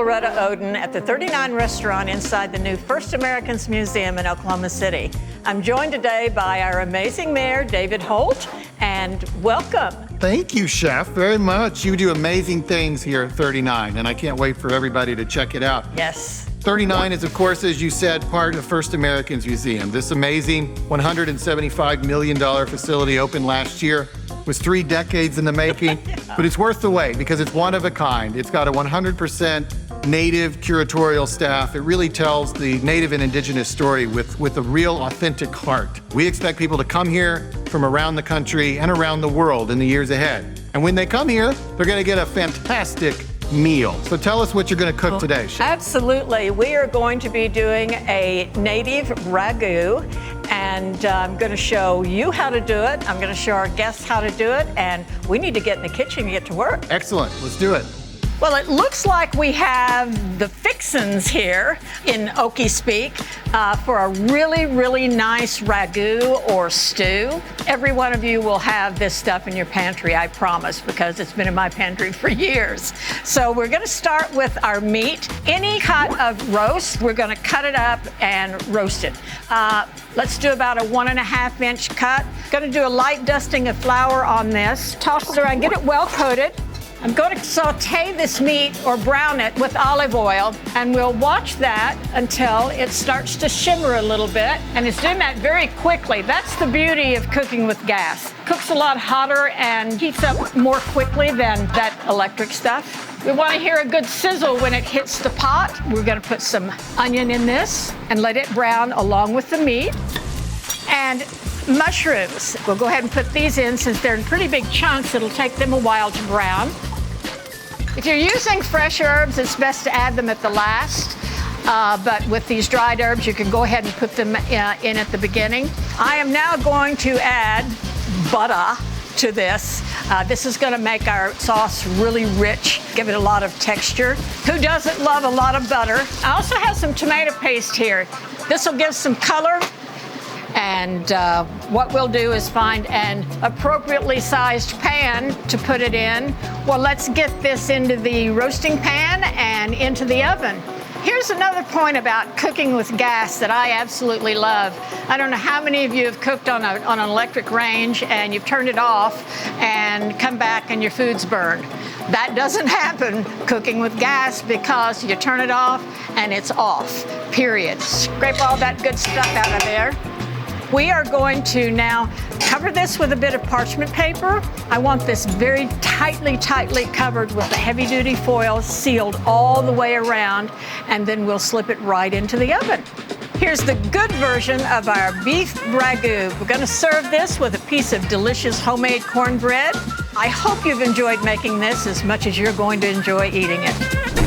Loretta Oden at the 39 restaurant inside the new First Americans Museum in Oklahoma City. I'm joined today by our amazing mayor, David Holt, and welcome. Thank you, Chef, very much. You do amazing things here at 39, and I can't wait for everybody to check it out. Yes. 39 is, of course, as you said, part of First Americans Museum. This amazing $175 million facility opened last year. Was 3 decades in the making, but it's worth the wait because it's one of a kind. It's got a 100% native curatorial staff. It really tells the native and indigenous story with a real authentic heart. We expect people to come here from around the country and around the world in the years ahead. And when they come here, they're gonna get a fantastic meal. So tell us what you're gonna cook today, Chef. Absolutely. We are going to be doing a native ragu, and I'm gonna show you how to do it. I'm gonna show our guests how to do it, and we need to get in the kitchen and get to work. Excellent, let's do it. Well, it looks like we have the fixins here in Okie speak for a really, really nice ragu or stew. Every one of you will have this stuff in your pantry, I promise, because it's been in my pantry for years. So we're gonna start with our meat. Any cut of roast, we're gonna cut it up and roast it. Let's do about a 1.5 inch cut. Gonna do a light dusting of flour on this. Toss it around, get it well coated. I'm going to saute this meat or brown it with olive oil, and we'll watch that until it starts to shimmer a little bit. And it's doing that very quickly. That's the beauty of cooking with gas. Cooks a lot hotter and heats up more quickly than that electric stuff. We want to hear a good sizzle when it hits the pot. We're going to put some onion in this and let it brown along with the meat. And mushrooms. We'll go ahead and put these in since they're in pretty big chunks. It'll take them a while to brown. If you're using fresh herbs, it's best to add them at the last. But with these dried herbs, you can go ahead and put them in at the beginning. I am now going to add butter to this. This is going to make our sauce really rich, give it a lot of texture. Who doesn't love a lot of butter? I also have some tomato paste here. This will give some color. And what we'll do is find an appropriately sized pan to put it in. Well, let's get this into the roasting pan and into the oven. Here's another point about cooking with gas that I absolutely love. I don't know how many of you have cooked on an electric range and you've turned it off and come back and your food's burned. That doesn't happen cooking with gas because you turn it off and it's off, period. Scrape all that good stuff out of there. We are going to now cover this with a bit of parchment paper. I want this very tightly covered with a heavy-duty foil, sealed all the way around, and then we'll slip it right into the oven. Here's the good version of our beef ragu. We're gonna serve this with a piece of delicious homemade cornbread. I hope you've enjoyed making this as much as you're going to enjoy eating it.